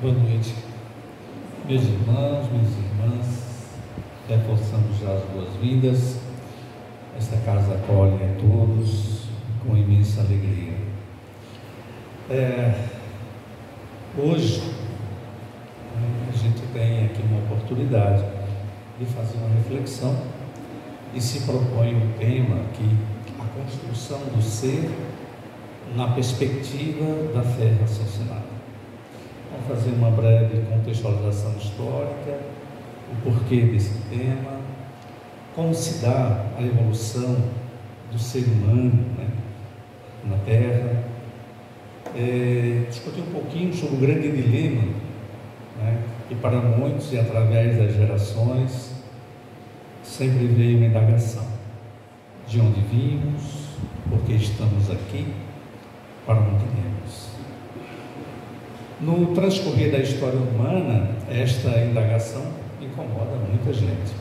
Boa noite, meus irmãos, minhas irmãs, reforçando já as boas-vindas. Esta casa acolhe a todos com imensa alegria. Hoje a gente tem aqui uma oportunidade de fazer uma reflexão e se propõe um tema aqui, a construção do ser na perspectiva da fé raciocinada. Vamos fazer uma breve contextualização histórica, o porquê desse tema, como se dá a evolução do ser humano, na Terra, discutir um pouquinho sobre o grande dilema, que para muitos e através das gerações sempre veio uma indagação: de onde vimos, por que estamos aqui, para onde iremos. No transcorrer da história humana, esta indagação incomoda muita gente.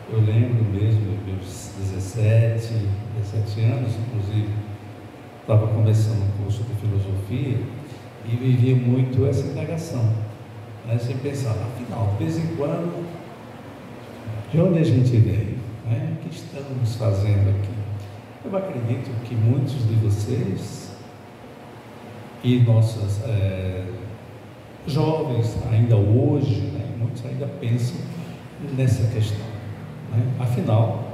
Eu lembro mesmo dos meus 17 anos, inclusive, estava começando um curso de filosofia e vivia muito essa indagação, sem pensar, afinal, de vez em quando, de onde a gente veio? O que estamos fazendo aqui? Eu acredito que muitos de vocês e nossos jovens ainda hoje, muitos ainda pensam nessa questão. Afinal,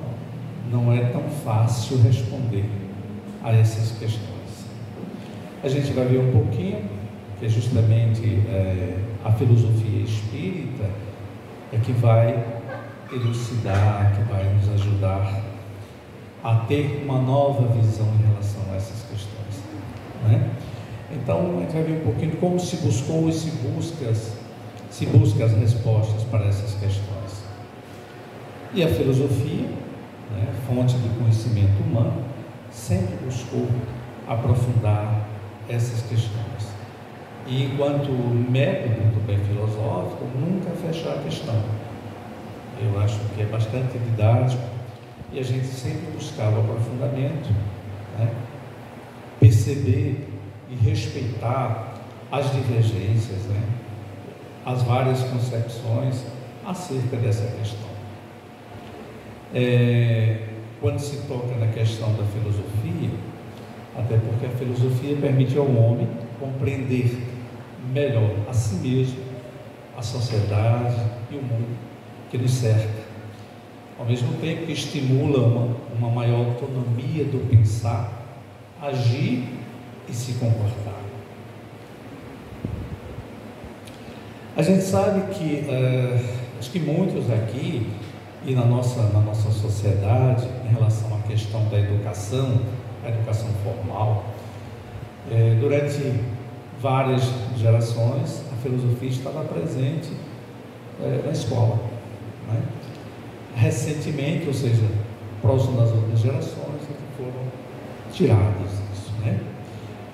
não é tão fácil responder a essas questões. A gente vai ver um pouquinho que é justamente a filosofia espírita que vai elucidar, que vai nos ajudar a ter uma nova visão em relação a essas questões, Então, a gente vai ver um pouquinho de como se buscou e se busca as respostas para essas questões. E a filosofia, fonte de conhecimento humano, sempre buscou aprofundar essas questões. E enquanto método também filosófico, nunca fechar a questão. Eu acho que é bastante didático e a gente sempre buscava aprofundamento, perceber e respeitar as divergências, as várias concepções acerca dessa questão. Quando se toca na questão da filosofia, até porque a filosofia permite ao homem compreender melhor a si mesmo, a sociedade e o mundo que nos cerca, ao mesmo tempo que estimula uma maior autonomia do pensar, agir e se comportar. A gente sabe que, acho que muitos aqui e na nossa sociedade, em relação à questão da educação, a educação formal, durante várias gerações a filosofia estava presente na escola, Recentemente, ou seja, próximo das outras gerações, foram tiradas disso,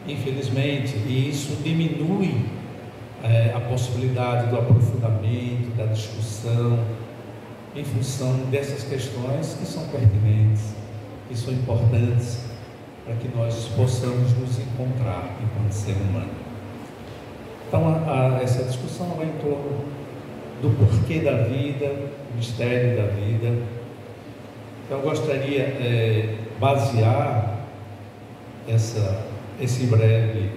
Infelizmente, e isso diminui a possibilidade do aprofundamento, da discussão, em função dessas questões que são pertinentes, que são importantes para que nós possamos nos encontrar enquanto ser humano. Então, essa discussão vai em torno do porquê da vida, do mistério da vida. Então, eu gostaria basear esse breve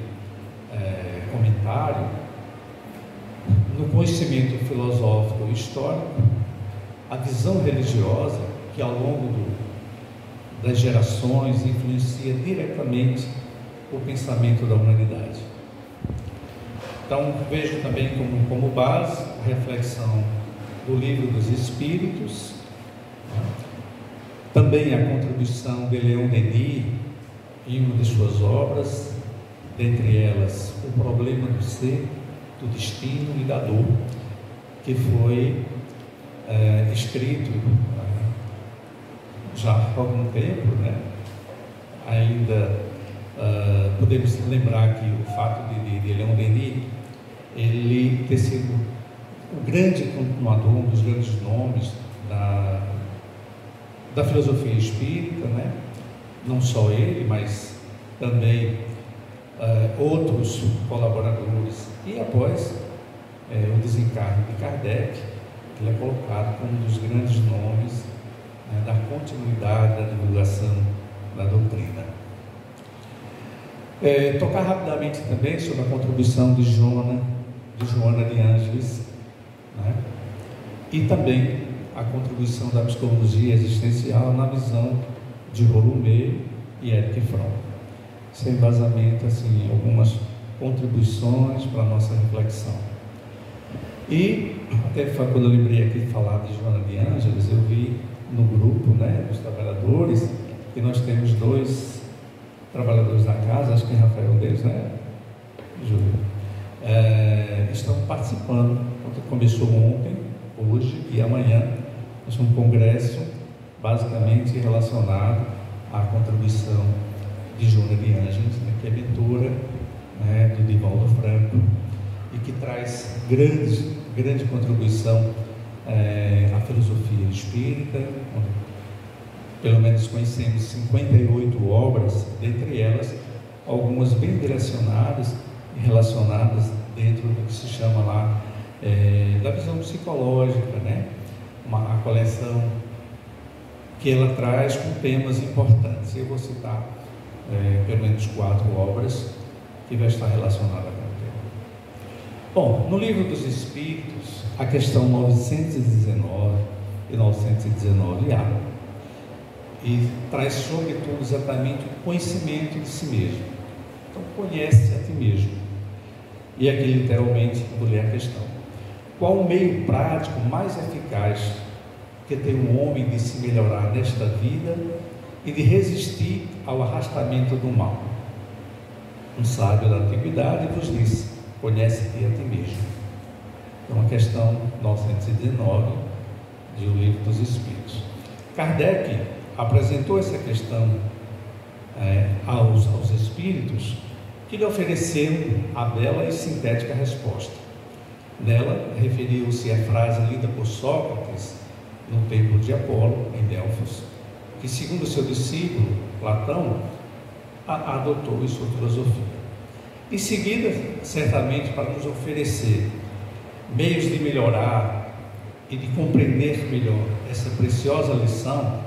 comentário no conhecimento filosófico e histórico, a visão religiosa que ao longo das gerações influencia diretamente o pensamento da humanidade. Então, vejo também como base a reflexão do Livro dos Espíritos, também a contribuição de Leon Denis em uma de suas obras, dentre elas O Problema do Ser, do Destino e da Dor, que foi escrito já há algum tempo, Ainda podemos lembrar que o fato de Leon Denis ele ter sido o grande continuador, um dos grandes nomes da filosofia espírita, não só ele, mas também outros colaboradores, e após desencarne de Kardec, ele é colocado como um dos grandes nomes, né, da continuidade da divulgação da doutrina. Tocar rapidamente também sobre a contribuição de Joana de Ângeles, né, e também a contribuição da psicologia existencial na visão de Rolumé e Erich Fromm. Sem embasamento, assim, algumas contribuições para a nossa reflexão. E até quando eu lembrei aqui de falar de Joana de Ângeles, eu vi no grupo, né, dos trabalhadores, que nós temos 2 trabalhadores da casa, acho que Rafael deles, né, Júlio, estão participando, porque começou ontem, hoje e amanhã, nós temos um congresso basicamente relacionado à contribuição de Joana de Ângeles, né, que é mentora, né, do Divaldo Franco, e que traz grande contribuição à filosofia espírita. Pelo menos conhecemos 58 obras, dentre elas algumas bem direcionadas e relacionadas dentro do que se chama lá da visão psicológica, né? A coleção que ela traz com temas importantes. Eu vou citar pelo menos 4 obras que vai estar relacionada com o tema. Bom, no Livro dos Espíritos, a questão 919 e 919A, e traz sobretudo exatamente o conhecimento de si mesmo. Então, conhece a ti mesmo. E aqui literalmente vou ler a questão: qual o meio prático mais eficaz que tem um homem de se melhorar nesta vida e de resistir ao arrastamento do mal? Um sábio da antiguidade vos disse: conhece-te a ti mesmo. Então, a questão 919 do Livro dos Espíritos. Kardec apresentou essa questão aos espíritos, que lhe ofereceram a bela e sintética resposta. Nela, referiu-se à frase lida por Sócrates no templo de Apolo, em Delfos, que, segundo seu discípulo Platão, adotou em sua filosofia. Em seguida, certamente para nos oferecer meios de melhorar e de compreender melhor essa preciosa lição,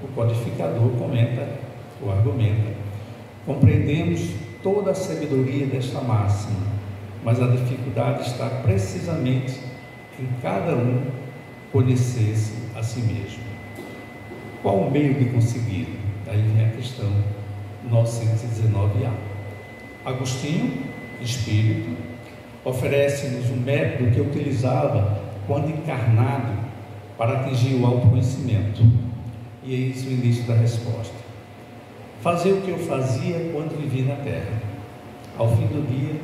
o codificador comenta ou argumenta: compreendemos toda a sabedoria desta máxima, mas a dificuldade está precisamente em cada um conhecer-se a si mesmo. Qual o meio de conseguir? Daí vem a questão 919A. Agostinho, espírito, oferece-nos um método que utilizava quando encarnado para atingir o autoconhecimento. E eis o início da resposta: fazer o que eu fazia quando vivi na terra. Ao fim do dia,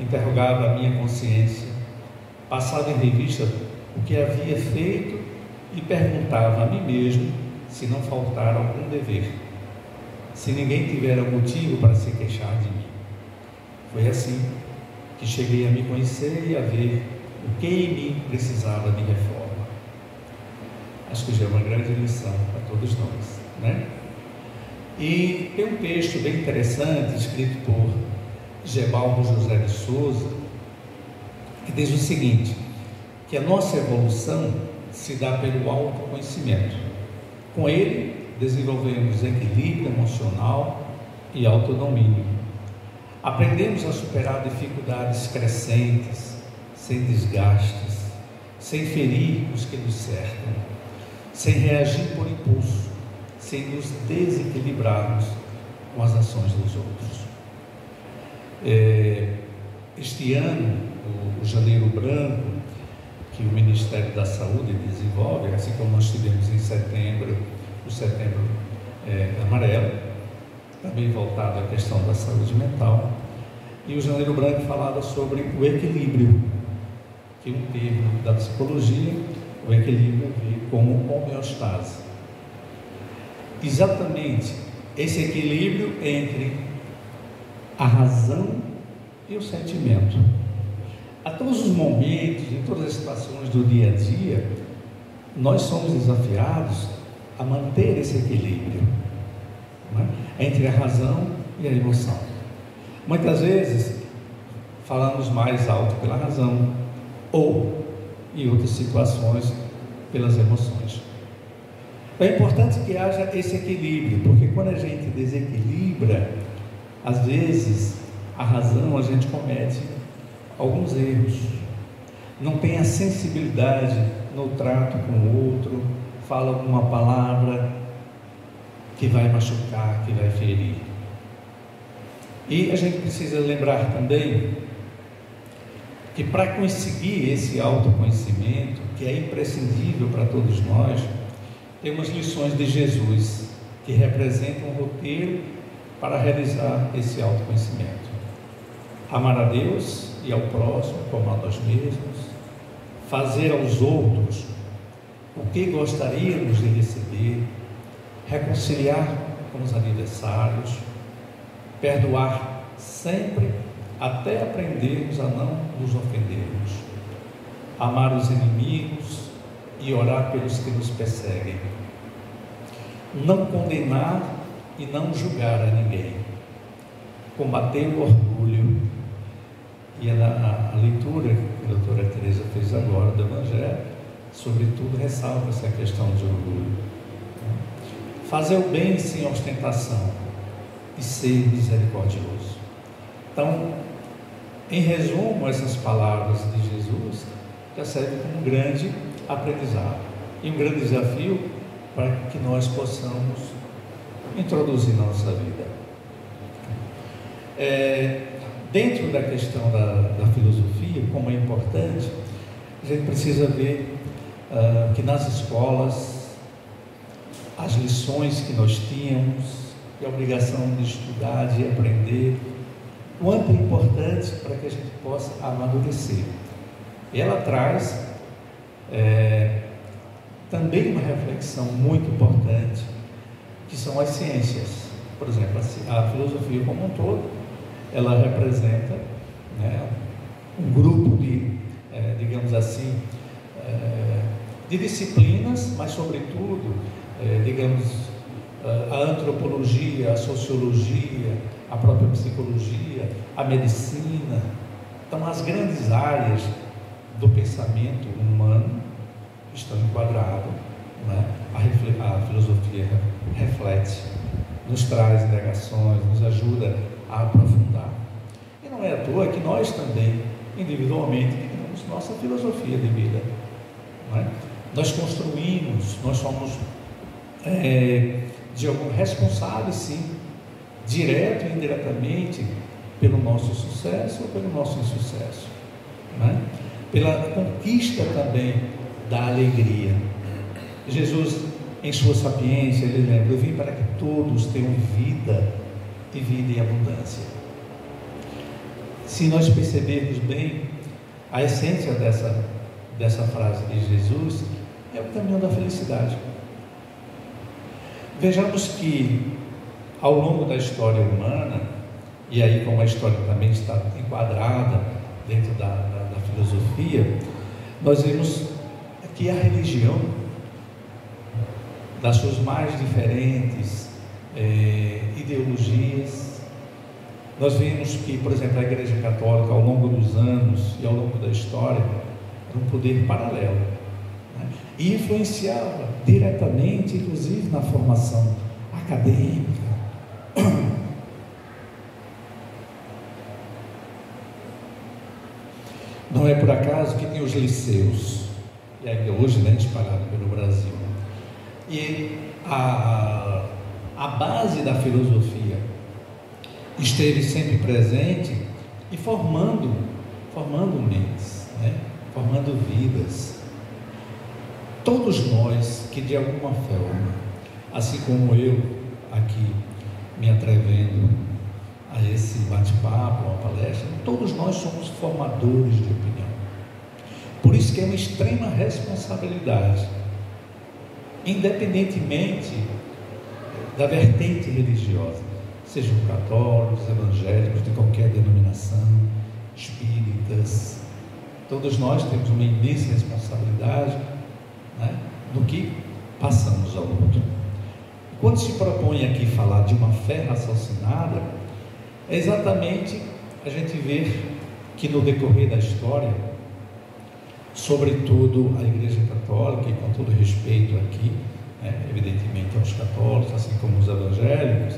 interrogava a minha consciência, passava em revista o que havia feito e perguntava a mim mesmo se não faltara algum dever, se ninguém tivera motivo para se queixar de mim. Foi assim que cheguei a me conhecer e a ver o que em mim precisava de reforma. Acho que já é uma grande lição para todos nós, né? E tem um texto bem interessante, escrito por Gebaldo José de Souza, que diz o seguinte: que a nossa evolução se dá pelo autoconhecimento. Com ele, desenvolvemos equilíbrio emocional e autodomínio. Aprendemos a superar dificuldades crescentes, sem desgastes, sem ferir os que nos cercam, sem reagir por impulso, sem nos desequilibrarmos com as ações dos outros. Este ano, o Janeiro Branco, que o Ministério da Saúde desenvolve, assim como nós tivemos em setembro, o Setembro Amarelo, também voltado à questão da saúde mental, e o Janeiro Branco falava sobre o equilíbrio, que é um termo da psicologia. O equilíbrio vem como homeostase. Exatamente esse equilíbrio entre a razão e o sentimento. A todos os momentos, em todas as situações do dia a dia, nós somos desafiados a manter esse equilíbrio, né, entre a razão e a emoção. Muitas vezes falamos mais alto pela razão, ou, em outras situações, pelas emoções. É importante que haja esse equilíbrio, porque quando a gente desequilibra, às vezes, a razão, a gente comete alguns erros, não tem a sensibilidade no trato com o outro, fala alguma palavra que vai machucar, que vai ferir. E a gente precisa lembrar também que para conseguir esse autoconhecimento, que é imprescindível para todos nós, temos lições de Jesus que representam um roteiro para realizar esse autoconhecimento. Amar a Deus e ao próximo como a nós mesmos, fazer aos outros o que gostaríamos de receber, reconciliar com os adversários, perdoar sempre, até aprendermos a não nos ofendermos, amar os inimigos e orar pelos que nos perseguem, não condenar e não julgar a ninguém, combater o orgulho. E a leitura que a doutora Teresa fez agora do Evangelho, sobretudo, ressalva essa questão de orgulho. Fazer o bem sem ostentação e ser misericordioso. Então, em resumo, essas palavras de Jesus já servem como um grande aprendizado e um grande desafio para que nós possamos introduzir na nossa vida. Dentro da questão da filosofia, como é importante, a gente precisa ver que nas escolas, as lições que nós tínhamos, e a obrigação de estudar, de aprender, quanto é importante para que a gente possa amadurecer. E ela traz também uma reflexão muito importante, que são as ciências. Por exemplo, a filosofia como um todo, ela representa, né, um grupo de, digamos assim, de disciplinas, mas sobretudo, digamos, a antropologia, a sociologia, a própria psicologia, a medicina. Então, as grandes áreas do pensamento humano estão enquadradas, né? A filosofia reflete, nos traz indagações, nos ajuda a aprofundar. E não é à toa que nós também, individualmente, temos nossa filosofia de vida, não é? Nós construímos, nós somos responsáveis, sim, direto e indiretamente, pelo nosso sucesso ou pelo nosso insucesso, não é? Pela conquista também da alegria. Jesus, em sua sapiência, ele lembra: eu vim para que todos tenham vida e vida em abundância. Se nós percebermos bem, a essência dessa frase de Jesus é o caminho da felicidade. Vejamos que ao longo da história humana, e aí como a história também está enquadrada dentro da filosofia, nós vemos que a religião, das suas mais diferentes ideologias, nós vemos que, por exemplo, a Igreja Católica, ao longo dos anos e ao longo da história, era um poder paralelo, né? E influenciava diretamente, inclusive, na formação acadêmica. Não é por acaso que tem os liceus, e ainda hoje, né, espalhado pelo Brasil. E a base da filosofia esteve sempre presente e formando mentes, né? Formando vidas. Todos nós que de alguma forma, assim como eu aqui me atrevendo a esse bate-papo, uma palestra, todos nós somos formadores de opinião. Por isso que é uma extrema responsabilidade, independentemente da vertente religiosa, sejam católicos, evangélicos, de qualquer denominação, espíritas, todos nós temos uma imensa responsabilidade, né, no que passamos ao outro. Quando se propõe aqui falar de uma fé raciocinada, é exatamente a gente ver que no decorrer da história, sobretudo a Igreja Católica, e com todo respeito aqui, evidentemente aos católicos, assim como os evangélicos,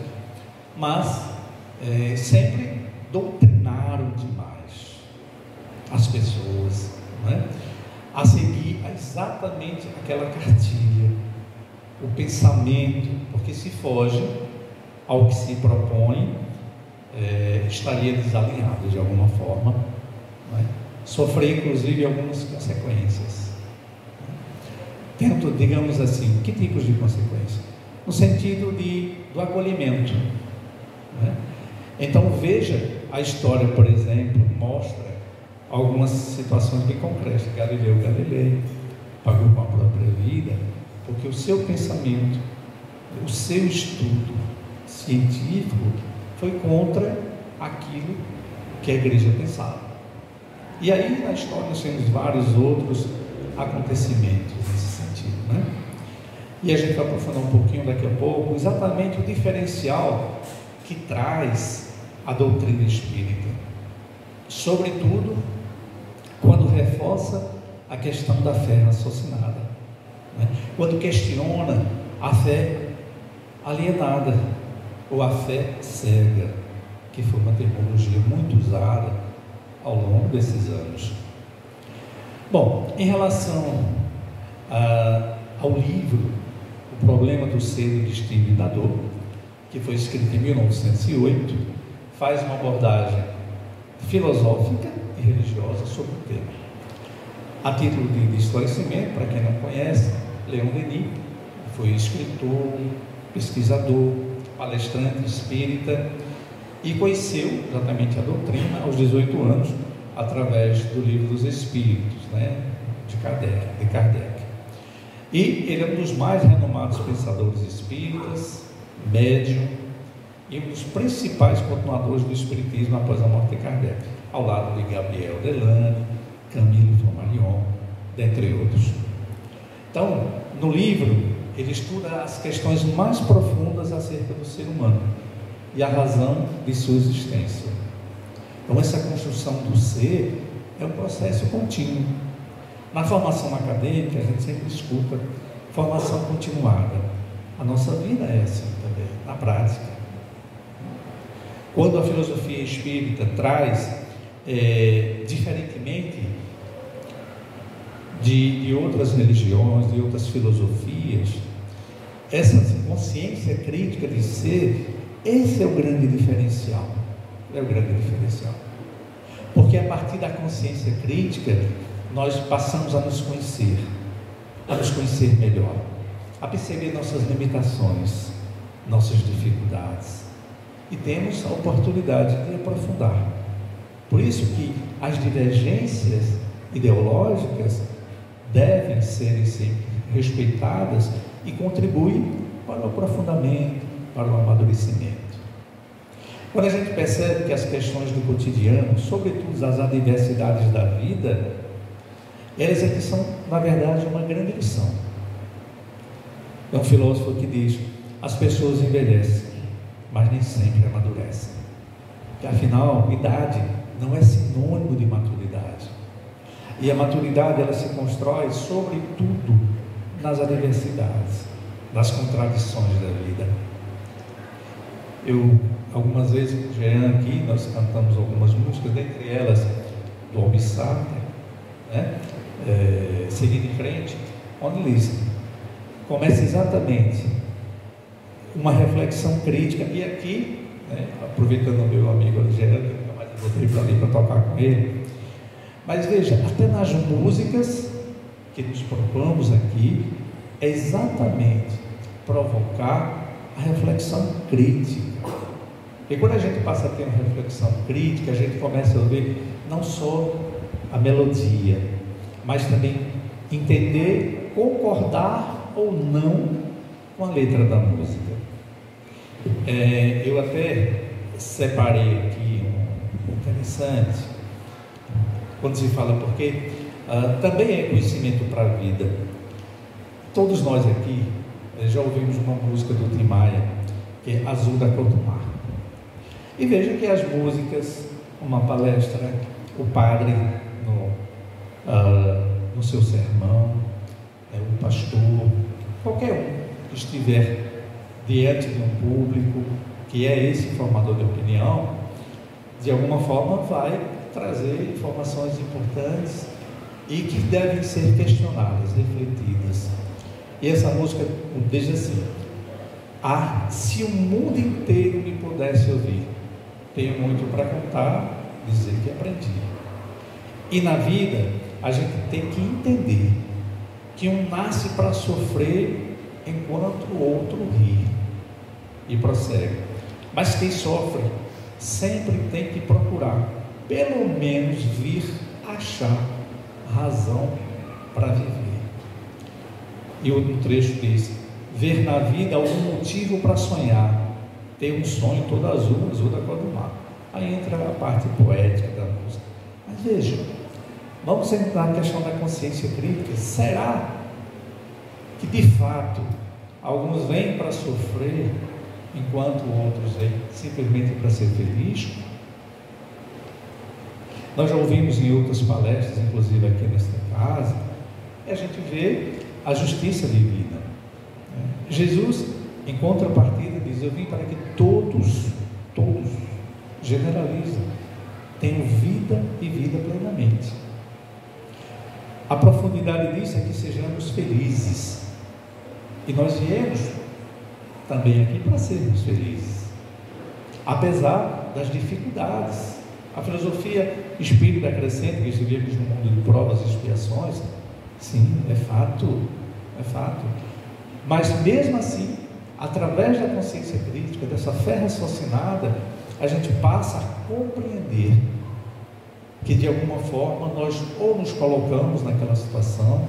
mas sempre doutrinaram demais as pessoas, a seguir exatamente aquela cartilha, o pensamento, porque se foge ao que se propõe, estaria desalinhado de alguma forma, sofrer inclusive algumas consequências. Tento, digamos assim, que tipos de consequências? No sentido do acolhimento. Então veja, a história, por exemplo, mostra algumas situações bem concretas. Galileu Galilei pagou com a própria vida, porque o seu pensamento, o seu estudo científico foi contra aquilo que a igreja pensava. E aí na história nós temos vários outros acontecimentos nesse sentido, E a gente vai aprofundar um pouquinho daqui a pouco exatamente o diferencial que traz a doutrina espírita, sobretudo quando reforça a questão da fé raciocinada, quando questiona a fé alienada ou a fé cega, que foi uma terminologia muito usada ao longo desses anos. Bom, em relação ao livro O Problema do Ser, do Destino e da Dor, que foi escrito em 1908, faz uma abordagem filosófica e religiosa sobre o tema. A título de esclarecimento, para quem não conhece, Leon Denis foi escritor, pesquisador, palestrante espírita, e conheceu exatamente a doutrina aos 18 anos, através do Livro dos Espíritos, de Kardec. E ele é um dos mais renomados pensadores espíritas, médium, e um dos principais continuadores do espiritismo após a morte de Kardec, ao lado de Gabriel Delane, Camille Flammarion, dentre outros. Então, no livro, ele estuda as questões mais profundas acerca do ser humano e a razão de sua existência. Então, essa construção do ser é um processo contínuo. Na formação acadêmica, a gente sempre escuta formação continuada. A nossa vida é assim também, na prática. Quando a filosofia espírita traz, diferentemente de outras religiões, de outras filosofias, essa consciência crítica de ser, esse é o grande diferencial. É o grande diferencial. Porque a partir da consciência crítica, nós passamos a nos conhecer melhor, a perceber nossas limitações, nossas dificuldades, e temos a oportunidade de aprofundar. Por isso que as divergências ideológicas devem ser sempre respeitadas e contribuem para o aprofundamento, para o amadurecimento. Quando a gente percebe que as questões do cotidiano, sobretudo as adversidades da vida, elas aqui são, na verdade, uma grande lição. É um filósofo que diz: as pessoas envelhecem, mas nem sempre amadurecem. Que afinal, idade não é sinônimo de maturidade. E a maturidade, ela se constrói sobretudo nas adversidades, nas contradições da vida. Algumas vezes com o Jean aqui, nós cantamos algumas músicas, dentre elas do Almir Sater, Seguindo em Frente, onde diz, começa exatamente uma reflexão crítica. E aqui, aproveitando o meu amigo Jean, que nunca mais voltei para ali para tocar com ele, mas veja, até nas músicas que nos propomos aqui, é exatamente provocar a reflexão crítica. E quando a gente passa a ter uma reflexão crítica, a gente começa a ver não só a melodia, mas também entender, concordar ou não com a letra da música. Eu até separei aqui um interessante, quando se fala, porque também é conhecimento para a vida. Todos nós aqui já ouvimos uma música do Tim Maia, que é Azul da Cor do Mar. E veja que as músicas, uma palestra, o padre no no seu sermão, o pastor, qualquer um que estiver diante de um público, que é esse formador de opinião, de alguma forma vai trazer informações importantes e que devem ser questionadas, refletidas. E essa música diz assim: se o mundo inteiro me pudesse ouvir, tenho muito para contar, dizer que aprendi. E na vida a gente tem que entender que um nasce para sofrer enquanto o outro ri. E prossegue: mas quem sofre sempre tem que procurar pelo menos vir achar razão para viver. E o trecho diz: ver na vida algum motivo para sonhar, ter um sonho todo azul da cor do mar. Aí entra a parte poética da música. Mas veja, vamos entrar na questão da consciência crítica. Será que de fato alguns vêm para sofrer enquanto outros vêm simplesmente para ser felizes? Nós já ouvimos em outras palestras, inclusive aqui nesta casa, e a gente vê a justiça divina. Jesus, em contrapartida, diz: eu vim para que todos, generalizem, tenham vida e vida plenamente. A profundidade disso é que sejamos felizes, e nós viemos também aqui para sermos felizes, apesar das dificuldades. A filosofia espírita crescente, que vivemos no mundo de provas e expiações, sim, é fato, mas mesmo assim, através da consciência crítica, dessa fé raciocinada, a gente passa a compreender que de alguma forma nós ou nos colocamos naquela situação,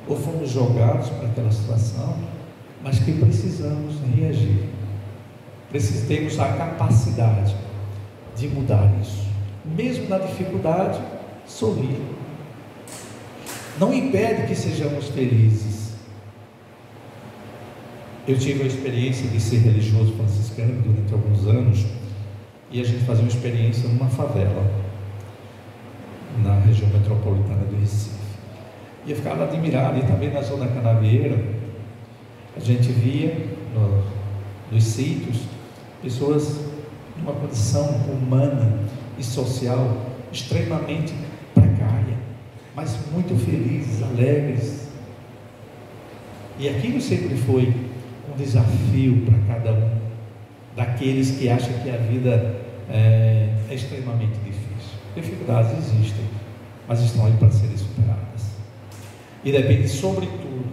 ou fomos jogados para aquela situação, mas que precisamos reagir, temos a capacidade de mudar isso. Mesmo na dificuldade, sorrir. Não impede que sejamos felizes. Eu tive a experiência de ser religioso franciscano durante alguns anos, e a gente fazia uma experiência numa favela, na região metropolitana do Recife. E eu ficava admirado, e também na zona canavieira, a gente via nos sítios pessoas numa condição humana e social extremamente precária, mas muito felizes, alegres. E aquilo sempre foi um desafio para cada um daqueles que acham que a vida é extremamente difícil. Dificuldades existem, mas estão aí para serem superadas, e depende sobretudo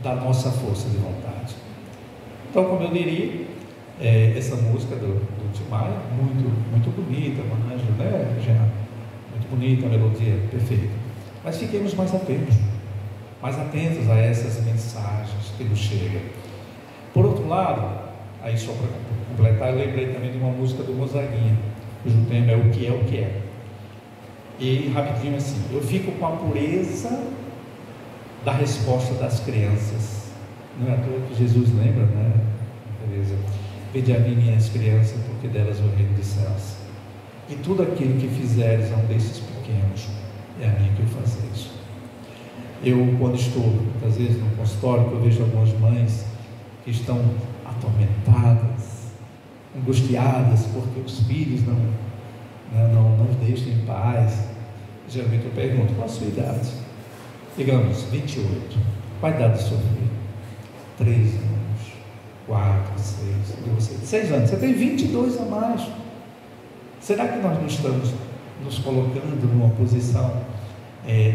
da nossa força de vontade. Então, como eu diria, essa música do Tim Maia, muito bonita, um arranjo, né, Jean? Muito bonita, a melodia perfeita. Mas fiquemos mais atentos a essas mensagens que nos chegam. Por outro lado, aí só para completar, eu lembrei também de uma música do Gonzaguinha, cujo tema é O Que É, O Que É. E rapidinho assim: eu fico com a pureza da resposta das crianças. Não é à toa que Jesus lembra, né, Teresa? Vede a mim, minhas crianças, porque delas o reino dos céus. E tudo aquilo que fizeres a um desses pequenos, é a mim que eu fazeis. Eu, quando estou, muitas vezes, no consultório, eu vejo algumas mães que estão atormentadas, angustiadas, porque os filhos não os deixam em paz. Geralmente eu pergunto: qual a sua idade? Digamos, 28. Qual a idade do seu filho? 3 anos, 4, 6, e você? 6 anos. Você tem 22 a mais. Será que nós não estamos nos colocando numa posição,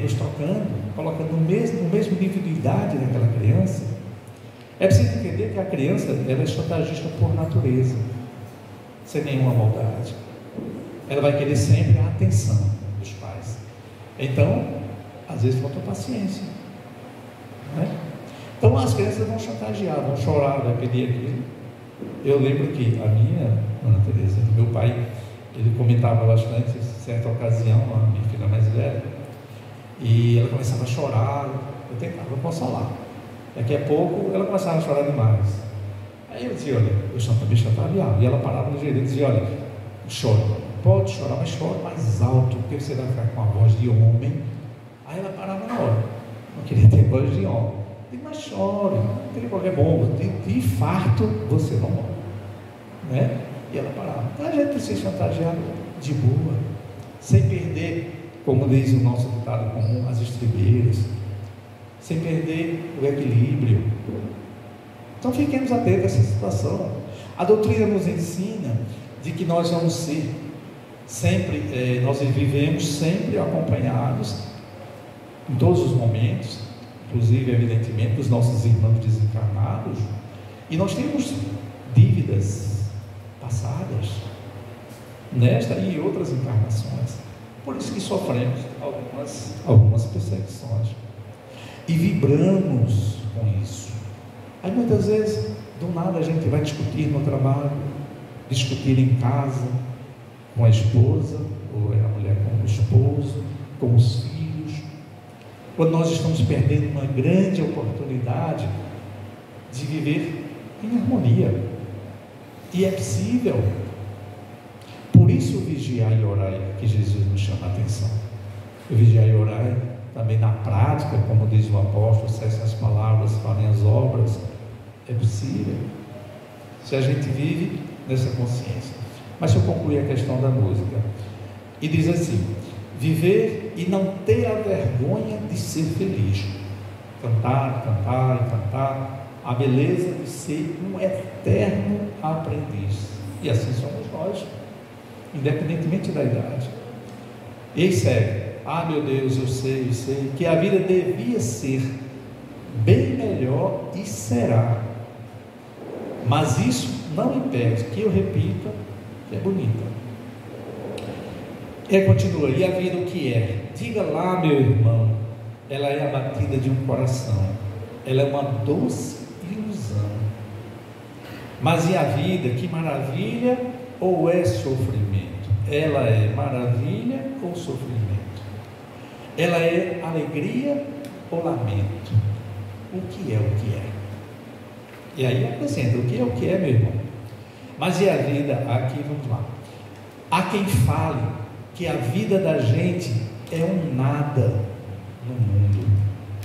nos tocando, colocando no mesmo nível de idade daquela criança? É preciso entender que a criança, ela é chantagista por natureza, sem nenhuma maldade. Ela vai querer sempre a atenção dos pais. Então, às vezes falta paciência, né? Então as crianças vão chantagear, vão chorar, vai pedir aquilo. Eu lembro que a minha, Ana Teresa, meu pai, ele comentava bastante, em certa ocasião, a minha filha mais velha, e ela começava a chorar, eu tentava consolar. Daqui a pouco ela começava a chorar demais. Aí eu dizia: olha, eu também chantageava. E ela parava no jeito e dizia: olha, chora, pode chorar, mas chora mais alto, porque você vai ficar com a voz de homem. Aí ela parava na hora. queria ter voz de homem. Eu digo, mas chore, não tem qualquer bomba, de infarto você não morre, né? E ela parava. Então a gente precisa chantagear de boa, sem perder, como diz o nosso ditado comum, as estribeiras, sem perder o equilíbrio. Então fiquemos atentos a essa situação. A doutrina nos ensina de que nós vamos ser sempre, nós vivemos sempre acompanhados em todos os momentos, inclusive evidentemente dos nossos irmãos desencarnados, e nós temos dívidas passadas nesta e em outras encarnações, por isso que sofremos algumas perseguições e vibramos com isso. Aí muitas vezes do nada a gente vai discutir no trabalho, discutir em casa com a esposa, ou é a mulher com o esposo, com os filhos, quando nós estamos perdendo uma grande oportunidade de viver em harmonia. E é possível. Por isso o vigiar e orar que Jesus nos chama a atenção. O vigiar e orar também na prática, como diz o apóstolo, cessem as palavras, falem as obras. É possível se a gente vive nessa consciência. Mas eu concluí a questão da música e diz assim: viver e não ter a vergonha de ser feliz, cantar, cantar e cantar a beleza de ser um eterno aprendiz. E assim somos nós, independentemente da idade. E aí segue: ah, meu Deus, eu sei que a vida devia ser bem melhor e será, mas isso não impede que eu repita que é bonita. E continua: e a vida o que é? Diga lá, meu irmão, ela é a batida de um coração, ela é uma doce ilusão. Mas e a vida, que maravilha ou é sofrimento? Ela é maravilha ou sofrimento? Ela é alegria ou lamento? O que é o que é? E aí apresenta o que é, meu irmão. Mas e a vida? Aqui vamos lá. Há quem fale que a vida da gente é um nada no mundo,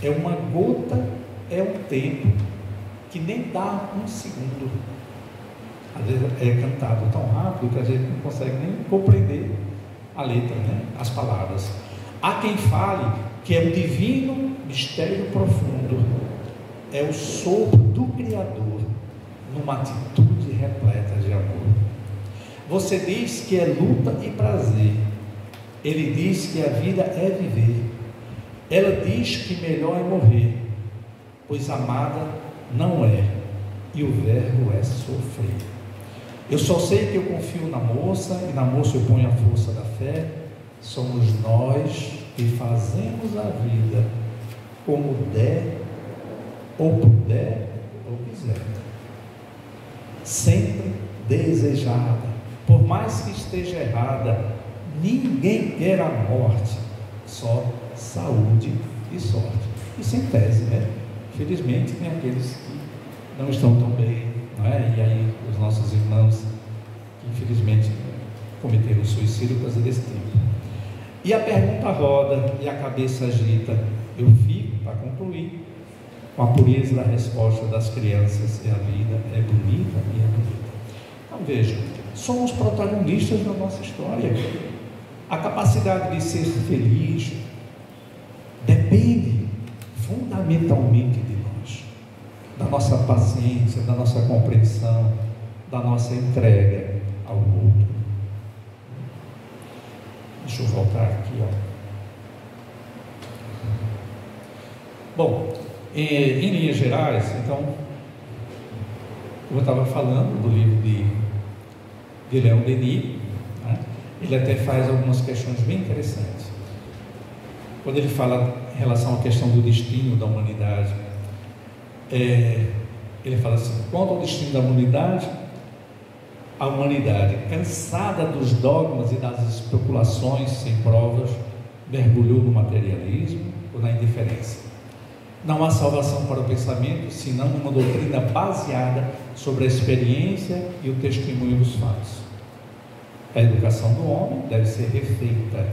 é uma gota, é um tempo que nem dá um segundo. Às vezes é cantado tão rápido que a gente não consegue nem compreender a letra, né? As palavras. Há quem fale que é um divino mistério profundo, é o sopro do Criador numa atitude repleta de amor. Você diz que é luta e prazer, ele diz que a vida é viver, ela diz que melhor é morrer, pois amada não é, e o verbo é sofrer. Eu só sei que eu confio na moça, e na moça eu ponho a força da fé. Somos nós que fazemos a vida como der, ou puder, ou quiser, sempre desejada, por mais que esteja errada. Ninguém quer a morte, só saúde e sorte. Isso em tese, né? Felizmente tem aqueles que não estão tão bem, não é? E aí os nossos irmãos que infelizmente cometeram suicídio por causa desse tipo. E a pergunta roda e a cabeça agita. Eu fico, para concluir, com a pureza da resposta das crianças: e a vida é bonita e é bonita. Então veja, somos protagonistas da nossa história. A capacidade de ser feliz depende fundamentalmente de nós, da nossa paciência, da nossa compreensão, da nossa entrega ao outro. Deixa eu voltar aqui, ó. Bom, em linhas gerais, então, como eu estava falando do livro de Leon Denis, né? Ele até faz algumas questões bem interessantes. Quando ele fala em relação à questão do destino da humanidade, ele fala assim: quanto ao destino da humanidade, a humanidade, cansada dos dogmas e das especulações sem provas, mergulhou no materialismo ou na indiferença. Não há salvação para o pensamento, senão uma doutrina baseada sobre a experiência e o testemunho dos fatos. A educação do homem deve ser refeita.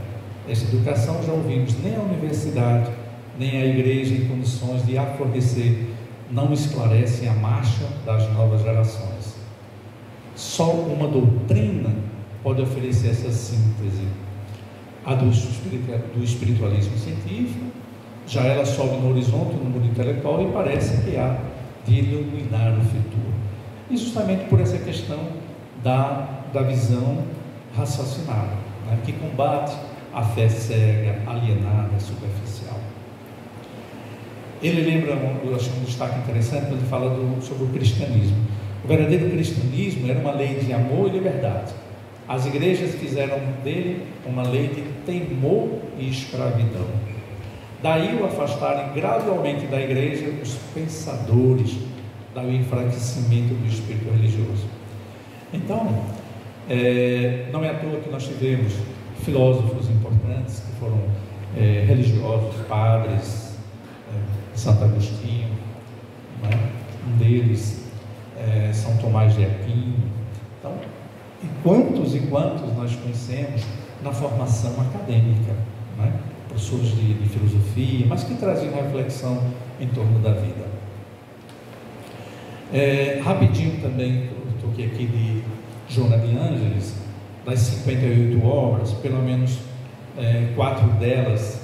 Essa educação, já ouvimos, nem a universidade, nem a igreja em condições de a fornecer não esclarecem a marcha das novas gerações. Só uma doutrina pode oferecer essa síntese. A do espiritualismo científico, já ela sobe no horizonte, no mundo intelectual, e parece que há de iluminar o futuro. E justamente por essa questão da visão raciocinada, né, que combate a fé cega, alienada, superficial. Ele lembra, eu acho um destaque interessante, quando ele fala sobre o cristianismo. O verdadeiro cristianismo era uma lei de amor e liberdade. As igrejas fizeram dele uma lei de temor e escravidão. Daí o afastarem gradualmente da igreja os pensadores, daí o enfraquecimento do espírito religioso. Então, não é à toa que nós tivemos filósofos importantes que foram religiosos, padres, Santo Agostinho, né? Um deles São Tomás de Aquino. Então, e quantos nós conhecemos na formação acadêmica, né? Professores de filosofia, mas que traziam reflexão em torno da vida. Rapidinho também, eu toquei aqui de Joana de Ângeles, das 58 obras, pelo menos 4 delas,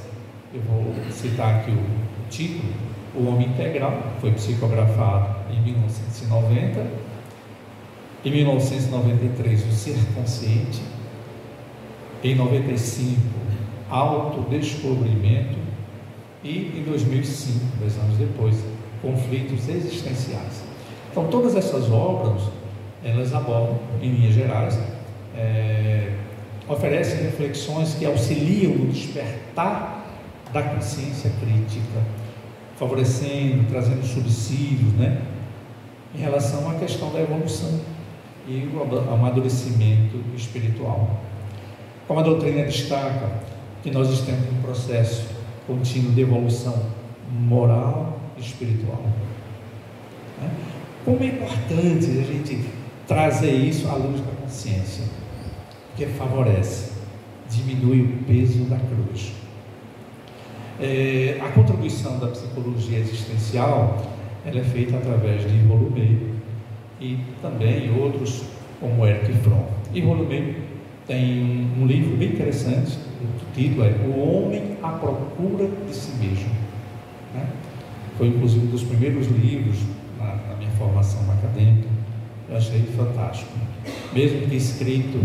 eu vou citar aqui o título, O Homem Integral, foi psicografado em 1990, em 1993, O Ser Consciente, em 95, Autodescobrimento, e em 2005, 10 anos depois, Conflitos Existenciais. Então, todas essas obras, elas abordam, em linhas gerais, oferecem reflexões que auxiliam no despertar da consciência crítica, favorecendo, trazendo subsídios, né, em relação à questão da evolução e o amadurecimento espiritual. Como a doutrina destaca que nós estamos em um processo contínuo de evolução moral e espiritual, né? Como é importante a gente trazer isso à luz da consciência, porque favorece, diminui o peso da cruz. A contribuição da psicologia existencial, ela é feita através de Rolomé e também outros como Erich Fromm. E Rolomé tem um livro bem interessante, o título é O Homem à Procura de Si Mesmo, né? Foi inclusive um dos primeiros livros na minha formação acadêmica. Eu achei fantástico, mesmo que escrito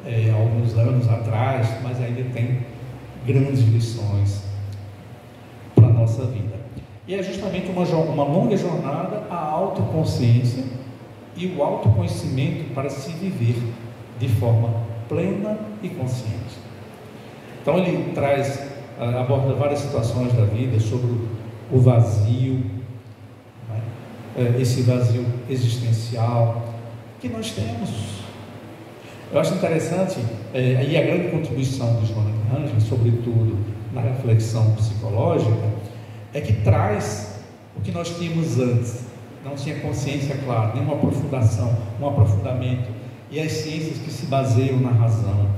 há alguns anos atrás, mas ainda tem grandes lições para a nossa vida. E é justamente uma longa jornada à autoconsciência e o autoconhecimento para se viver de forma plena e consciente. Então ele aborda várias situações da vida sobre o vazio, né? Esse vazio existencial que nós temos. Eu acho interessante, e a grande contribuição de Joana de Ângeles, sobretudo na reflexão psicológica, é que traz o que nós tínhamos antes, não tinha consciência clara, nem uma aprofundação, um aprofundamento, e as ciências que se baseiam na razão,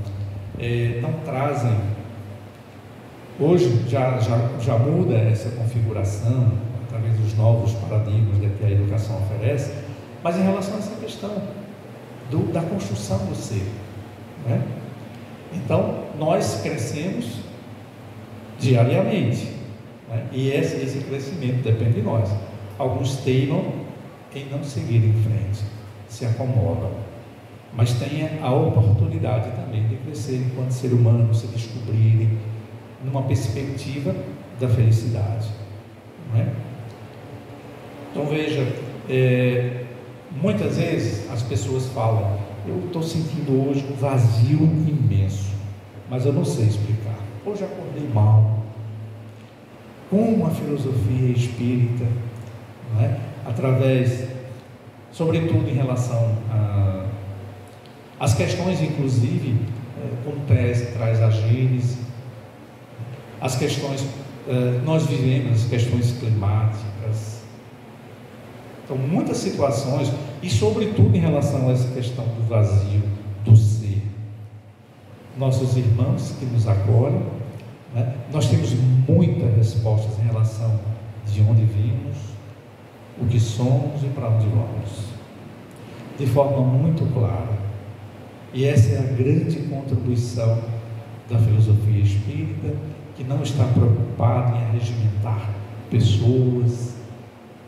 não trazem. Hoje já muda essa configuração, através dos novos paradigmas que a educação oferece, mas em relação a essa questão da construção do ser, né? Então nós crescemos diariamente, né? E esse crescimento depende de nós. Alguns teimam em não seguir em frente, se acomodam, mas têm a oportunidade também de crescer enquanto ser humano, se descobrirem numa perspectiva da felicidade, não é? Então veja, muitas vezes as pessoas falam: eu estou sentindo hoje um vazio imenso, mas eu não sei explicar. Hoje acordei mal. Como a filosofia espírita, não é? Através, sobretudo em relação às questões, inclusive, como traz a Gênese, as questões, nós vivemos as questões climáticas. Então, muitas situações, e sobretudo em relação a essa questão do vazio, do ser. Nossos irmãos que nos acolhem, né? Nós temos muita relação de onde vimos, o que somos e para onde vamos, de forma muito clara. E essa é a grande contribuição da filosofia espírita, que não está preocupada em arregimentar pessoas,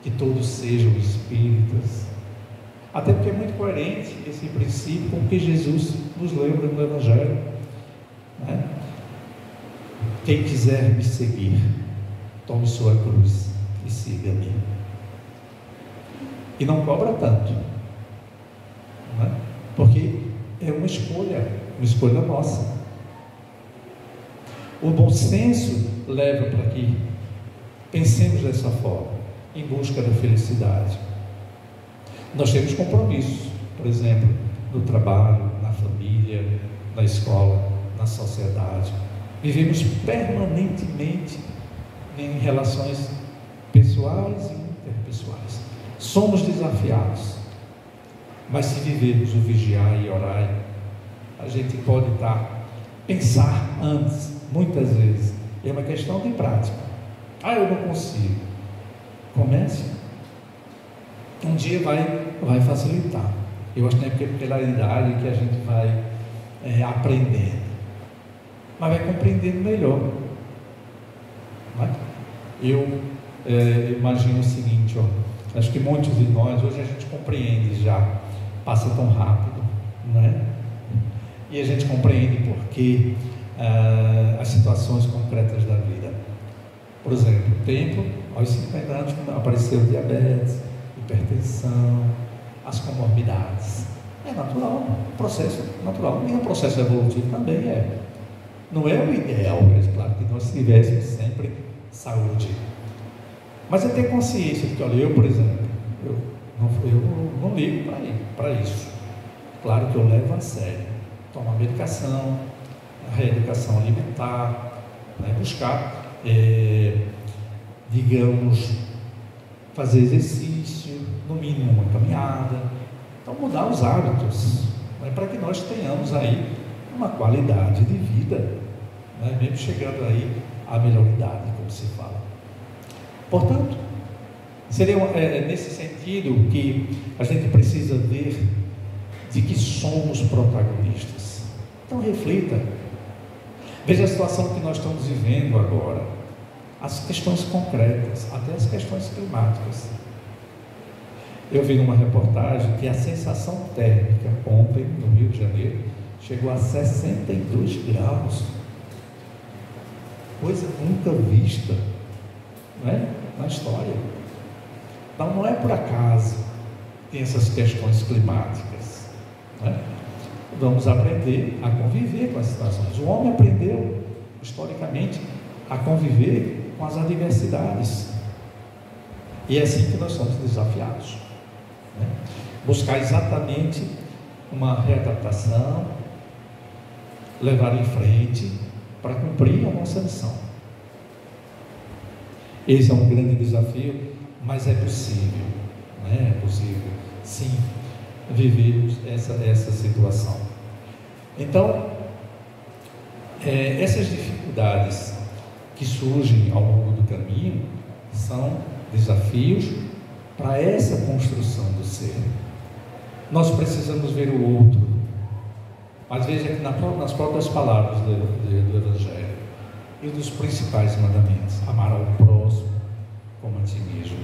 que todos sejam espíritas, até porque é muito coerente esse princípio com o que Jesus nos lembra no Evangelho, né? Quem quiser me seguir, tome sua cruz e siga-me. E não cobra tanto, né? Porque é uma escolha nossa. O bom senso leva para que pensemos dessa forma, em busca da felicidade. Nós temos compromissos, por exemplo, no trabalho, na família, na escola, na sociedade. Vivemos permanentemente em relações pessoais e interpessoais. Somos desafiados, mas se vivermos o vigiar e orar, a gente pode pensar antes, muitas vezes. É uma questão de prática. Eu não consigo. Comece. Um dia vai facilitar. Eu acho que é pela idade que a gente vai aprendendo, mas vai compreendendo melhor. Eu imagino o seguinte, acho que muitos de nós, hoje a gente compreende já, passa tão rápido, não é? E a gente compreende porque as situações concretas da vida. Por exemplo, o tempo, aos 50 anos, apareceu o diabetes, hipertensão, as comorbidades. É natural, processo natural. E o processo evolutivo também é. Não é o ideal, é claro que nós tivéssemos sempre saúde. Mas é ter consciência de que, olha, eu, por exemplo, eu não ligo para isso. Claro que eu levo a sério. Tomar medicação, a reeducação alimentar, né? Buscar, fazer exercício, no mínimo uma caminhada. Então, mudar os hábitos, né? Para que nós tenhamos aí uma qualidade de vida, né? Mesmo chegando aí à melhor idade, como se fala. Portanto, seria nesse sentido que a gente precisa ver de que somos protagonistas. Então reflita, veja a situação que nós estamos vivendo agora, as questões concretas, até as questões climáticas. Eu vi numa reportagem que a sensação térmica ontem no Rio de Janeiro chegou a 62 graus, coisa nunca vista, não é? Na história. Então não é por acaso que tem essas questões climáticas, né? Vamos aprender a conviver com as situações. O homem aprendeu historicamente a conviver com as adversidades, e é assim que nós somos desafiados, né? Buscar exatamente uma readaptação, levar em frente para cumprir a nossa missão. Esse é um grande desafio, mas é possível, né? É possível, sim, vivermos essa situação. Então, essas dificuldades que surgem ao longo do caminho são desafios para essa construção do ser. Nós precisamos ver o outro, mas veja que nas próprias palavras do Evangelho e dos principais mandamentos: amar ao próximo como a ti mesmo.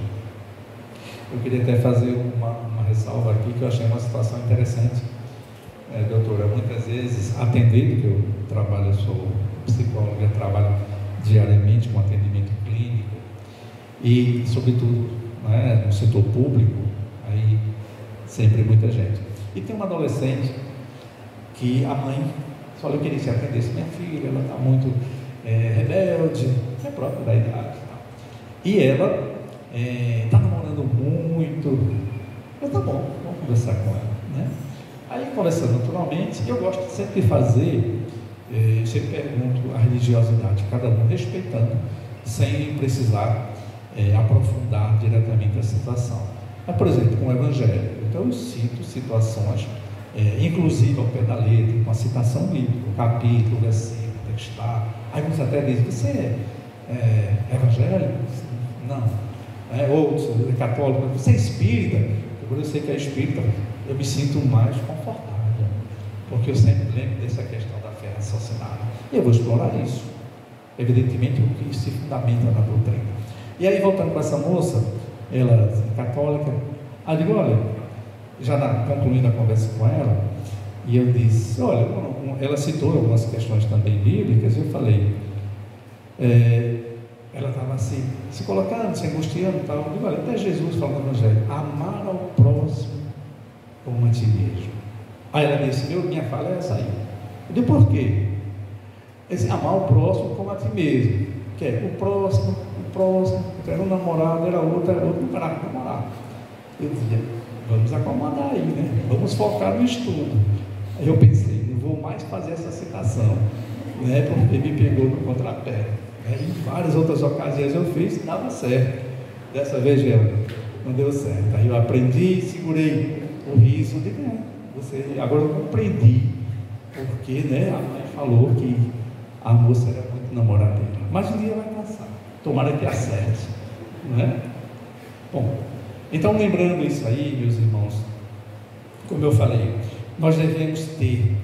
Eu queria até fazer uma ressalva aqui, que eu achei uma situação interessante, doutora. Muitas vezes, atendendo, que eu trabalho, eu sou psicóloga, trabalho diariamente com atendimento clínico e, sobretudo, né, no setor público, aí sempre muita gente. E tem uma adolescente que a mãe falou: eu queria que você atendesse minha filha, ela está muito rebelde, é própria da idade e ela está namorando muito. Eu, tá bom, vamos conversar com ela, né? Aí, conversando naturalmente, eu gosto sempre de fazer, eu sempre pergunto a religiosidade, cada um respeitando, sem precisar aprofundar diretamente a situação. Mas, por exemplo, com o Evangelho, então eu cito situações, inclusive ao pé da letra, com a citação bíblica, o capítulo, o versículo, onde está. Aí uns até dizem: você é evangélico? Não. Ou você é católico, você é espírita. Quando eu sei que é espírita, eu me sinto mais confortável, porque eu sempre lembro dessa questão da fé raciocinada. E eu vou explorar isso. Evidentemente, o que se fundamenta na doutrina. E aí, voltando com essa moça, ela é católica, aí eu digo, olha, já concluindo a conversa com ela, e eu disse, olha, ela citou algumas questões também bíblicas, e eu falei, ela estava assim, se colocando, se angustiando e tal. Eu digo, olha, até Jesus fala no Evangelho, amar ao próximo como a ti mesmo. Aí ela disse, minha fala é essa aí. Eu digo, por quê? Esse amar o próximo como a ti mesmo, que é o próximo, era um namorado, era outro, não parava de namorar. Eu dizia, vamos acomodar aí, né? Vamos focar no estudo. Aí eu pensei, não vou mais fazer essa citação, né? Porque me pegou no contrapé. Em várias outras ocasiões eu fiz, dava certo. Dessa vez não deu certo. Aí eu aprendi, segurei o riso, digo, agora eu compreendi, porque, né, a mãe falou que a moça era muito namoradeira, mas um dia vai passar, tomara que acerte, não é? Bom, então lembrando isso aí, meus irmãos, como eu falei, nós devemos ter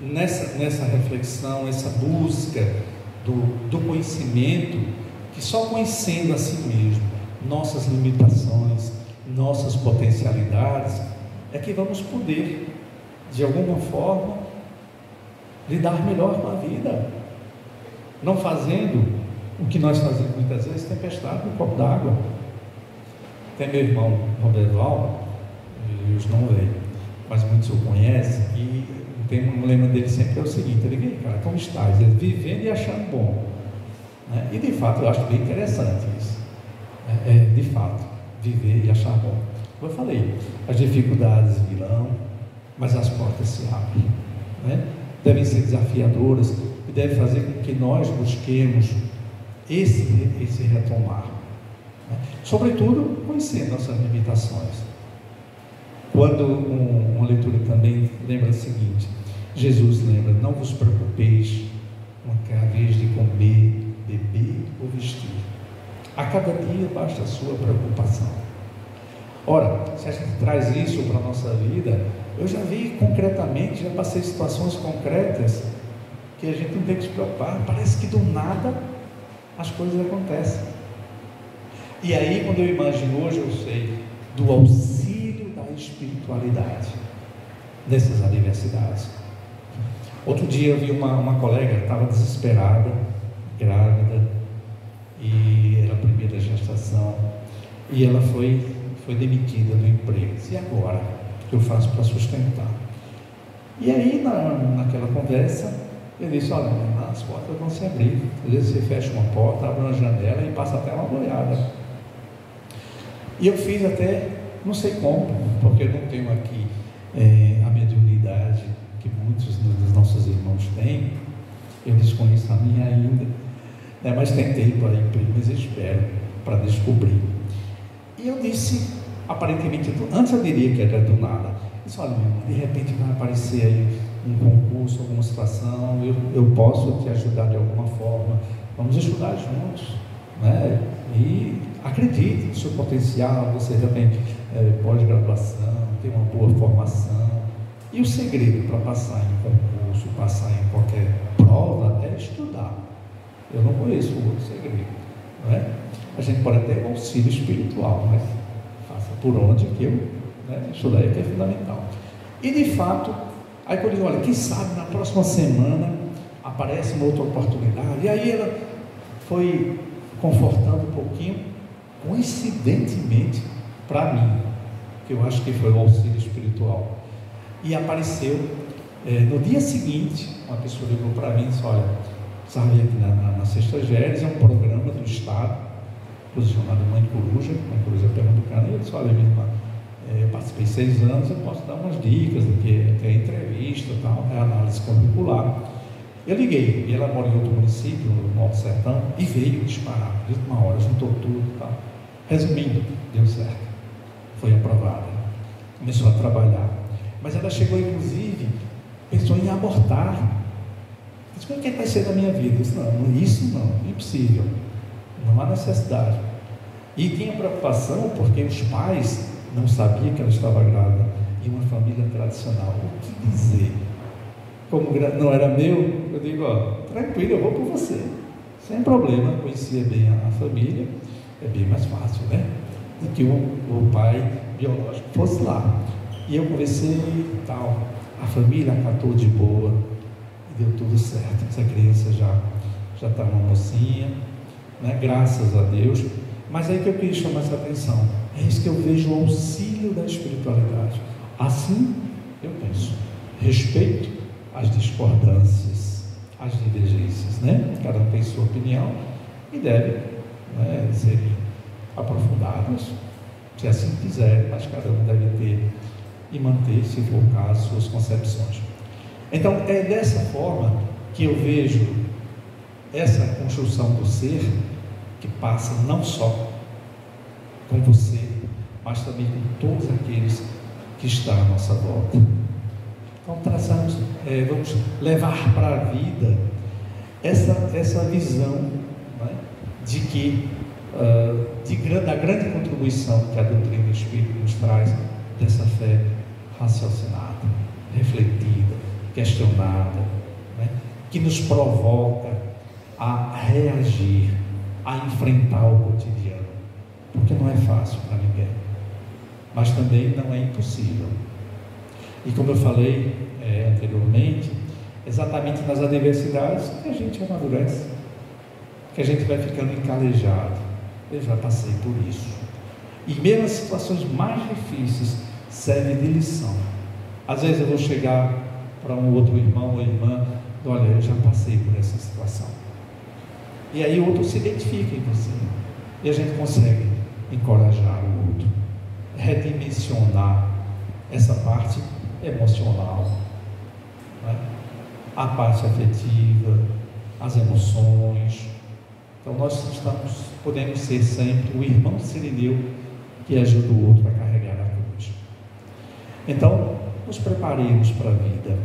nessa reflexão, essa busca do conhecimento, que só conhecendo a si mesmo, nossas limitações, nossas potencialidades, é que vamos poder, de alguma forma, lidar melhor com a vida. Não fazendo o que nós fazemos muitas vezes, tempestade no copo d'água. Tem meu irmão Roberval, eles não veio, mas muitos o conhecem, e tem um lema dele sempre é o seguinte, eu digo, cara, como estás? Ele vivendo e achando bom, né? E de fato eu acho bem interessante isso, de fato, viver e achar bom. Como eu falei, as dificuldades virão, mas as portas se abrem, né? Devem ser desafiadoras e devem fazer com que nós busquemos esse retomar, né? Sobretudo conhecendo nossas limitações. Quando uma leitura também lembra o seguinte, Jesus lembra, não vos preocupeis com a vez de comer, beber ou vestir. A cada dia basta a sua preocupação. Ora, se a gente traz isso para a nossa vida, eu já vi concretamente, já passei situações concretas que a gente não tem que se preocupar, parece que do nada as coisas acontecem. E aí, quando eu imagino hoje, eu sei do auxílio da espiritualidade nessas adversidades. Outro dia eu vi uma colega, estava desesperada, grávida, e era a primeira gestação, e ela foi demitida do emprego. E agora? O que eu faço para sustentar? E aí, naquela conversa, eu disse, olha, as portas vão se abrir. Às vezes você fecha uma porta, abre uma janela e passa até uma boiada. E eu fiz até, não sei como, porque eu não tenho aqui a mediunidade que muitos dos nossos irmãos têm, eu desconheço a minha ainda, né, mas tem tempo aí, mas espero para descobrir. E eu disse, aparentemente, antes eu diria que era do nada, eu disse, olha, meu irmão, de repente vai aparecer aí um concurso, alguma situação, eu posso te ajudar de alguma forma, vamos estudar juntos, né? E acredite no seu potencial, você já tem pós-graduação, tem uma boa formação, e o segredo para passar em concurso, passar em qualquer prova, é estudar. Eu não conheço o outro segredo, não é? A gente pode ter um auxílio espiritual, mas faça por onde que eu, né? Isso daí que é fundamental. E de fato, aí quando eu digo, olha, quem sabe na próxima semana aparece uma outra oportunidade, e aí ela foi confortando um pouquinho, coincidentemente para mim, que eu acho que foi o auxílio espiritual, e apareceu no dia seguinte, uma pessoa ligou para mim e disse, olha, sabe, aqui na Sexta Géres é um programa do Estado, posicionado Mãe Coruja Pernambucana, e eu disse, olha, minha irmã, eu participei 6 anos, eu posso dar umas dicas, tem entrevista e tal, análise curricular. Eu liguei, e ela mora em outro município, no Alto Sertão, e veio disparar, de uma hora, juntou tudo e tal. Resumindo, deu certo, foi aprovada, começou a trabalhar, mas ela chegou, inclusive, pensou em abortar. Disse, o que vai ser da minha vida? Eu disse, não, isso não, impossível, não há necessidade. E tinha preocupação porque os pais não sabiam que ela estava grávida, e uma família tradicional. O que dizer? Como não era meu, eu digo, tranquilo, eu vou por você, sem problema. Conhecia bem a família, é bem mais fácil, né? Do que o pai biológico fosse lá. E eu conversei e tal, a família acatou de boa, e deu tudo certo. Essa criança já está uma mocinha, né? Graças a Deus. Mas aí que eu queria chamar essa atenção, é isso que eu vejo, o auxílio da espiritualidade. Assim eu penso, respeito as discordâncias, as divergências, né? Cada um tem sua opinião e deve, né, ser aprofundadas, se assim quiser, mas cada um deve ter e manter, se for o caso, suas concepções. Então é dessa forma que eu vejo essa construção do ser, que passa não só com você, mas também com todos aqueles que estão à nossa volta. Então vamos levar para a vida essa visão, né, de que da grande contribuição que a doutrina espírita nos traz, dessa fé raciocinada, refletida, questionada, né, que nos provoca a reagir, a enfrentar o cotidiano, porque não é fácil para ninguém, mas também não é impossível. E como eu falei anteriormente, exatamente nas adversidades que a gente amadurece, que a gente vai ficando encalejado. Eu já passei por isso, e mesmo as situações mais difíceis servem de lição. Às vezes eu vou chegar para um outro irmão ou irmã, olha, eu já passei por essa situação, e aí o outro se identifica em você, e a gente consegue encorajar o outro, redimensionar essa parte emocional, né? A parte afetiva, as emoções. Então nós podemos ser sempre o irmão sirineu que ajuda o outro a carregar a cruz. Então nos preparemos para a vida,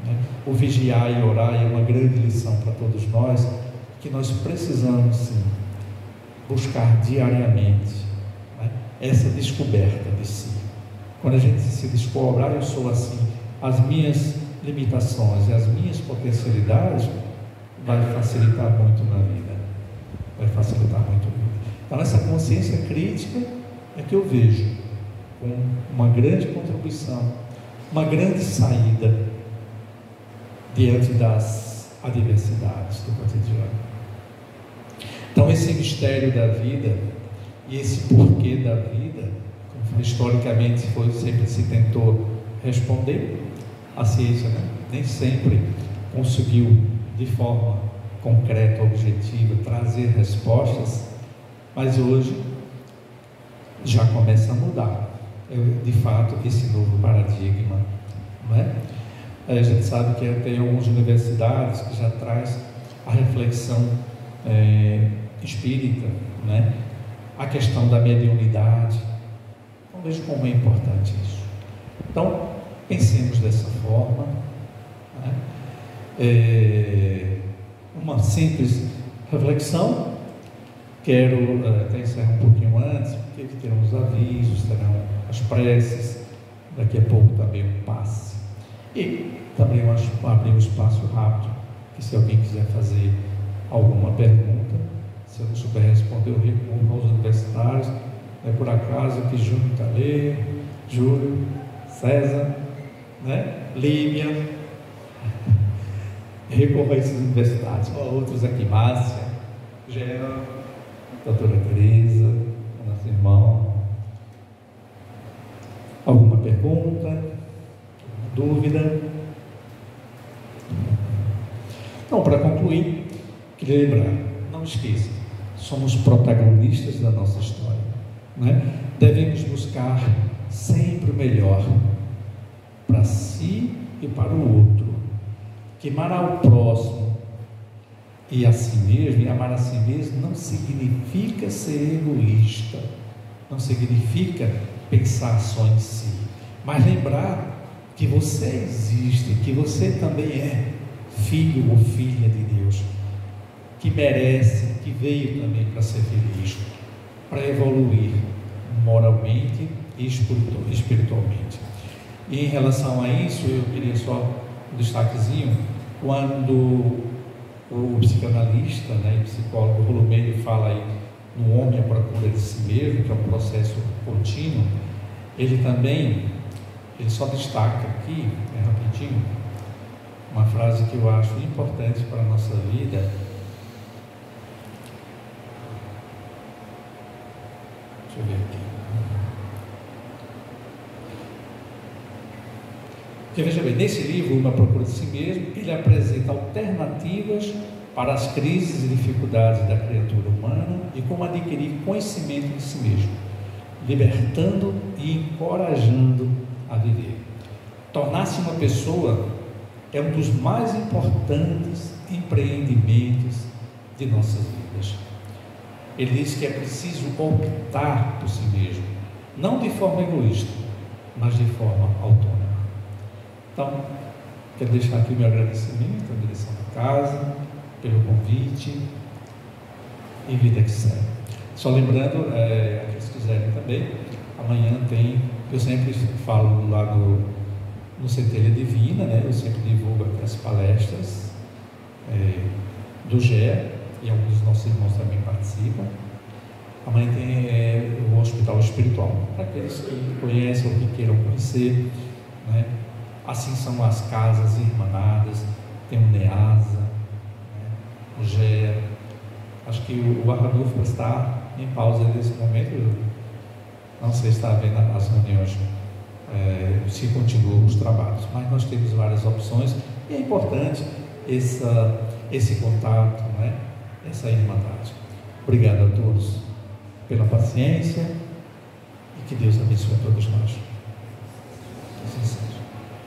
né? O vigiar e orar é uma grande lição para todos nós, que nós precisamos sim buscar diariamente, né, essa descoberta de si. Quando a gente se descobre, eu sou assim, as minhas limitações e as minhas potencialidades, vai facilitar muito na vida, vai facilitar muito a vida. Então essa consciência crítica é que eu vejo com uma grande contribuição, uma grande saída diante das adversidades do cotidiano. Então esse mistério da vida e esse porquê da vida, como historicamente sempre se tentou responder, a ciência, né, nem sempre conseguiu de forma concreta, objetiva, trazer respostas, mas hoje já começa a mudar, de fato, esse novo paradigma, não é? A gente sabe que tem algumas universidades que já traz a reflexão espírita, né? A questão da mediunidade. Então vejo como é importante isso. Então pensemos dessa forma, né? Uma simples reflexão. Quero até encerrar um pouquinho antes, porque teremos avisos, terão as preces, daqui a pouco também um passe, e também abrir um espaço rápido, que se alguém quiser fazer alguma pergunta, se eu não souber responder, eu recorro aos universitários. Não é por acaso que Júnior está ali, Júlio, César, né? Líbia, recorro a esses universitários, ou outros aqui, Márcia, Gera, doutora Tereza, nosso irmão. Alguma pergunta? Alguma dúvida? Então, para concluir, queria lembrar, não esqueça, somos protagonistas da nossa história, né? Devemos buscar sempre o melhor para si e para o outro, que amar ao próximo e a si mesmo, e amar a si mesmo não significa ser egoísta, não significa pensar só em si, mas lembrar que você existe, que você também é filho ou filha de Deus, que merece, que veio também para ser feliz. para evoluir moralmente e espiritualmente. E em relação a isso, eu queria só um destaquezinho, quando o psicanalista, e psicólogo Rollo Meire fala aí no homem à procura de si mesmo, que é um processo contínuo, ele só destaca aqui, rapidinho, uma frase que eu acho importante para a nossa vida. Deixa eu ver aqui. Porque, veja bem, nesse livro, Uma Procura de Si Mesmo, ele apresenta alternativas para as crises e dificuldades da criatura humana e como adquirir conhecimento de si mesmo, libertando e encorajando a viver. Tornar-se uma pessoa é um dos mais importantes empreendimentos de nossas vidas. Ele diz que é preciso optar por si mesmo, não de forma egoísta, mas de forma autônoma. Então, quero deixar aqui o meu agradecimento à direção da casa, pelo convite e vida que segue. Só lembrando, aqueles que quiserem também, amanhã tem, eu sempre falo lá no Centelha Divina, eu sempre divulgo aqui as palestras do GE, e alguns dos nossos irmãos também participam. Amanhã tem o Hospital Espiritual, para aqueles que conhecem ou que queiram conhecer, Assim são as casas irmanadas, tem o NEASA, o GE. Acho que o Arnulfo está em pausa nesse momento, não sei se está vendo as reuniões, se continuam os trabalhos, mas nós temos várias opções e é importante esse contato, essa irmandade. Obrigado a todos pela paciência e que Deus abençoe a todos nós.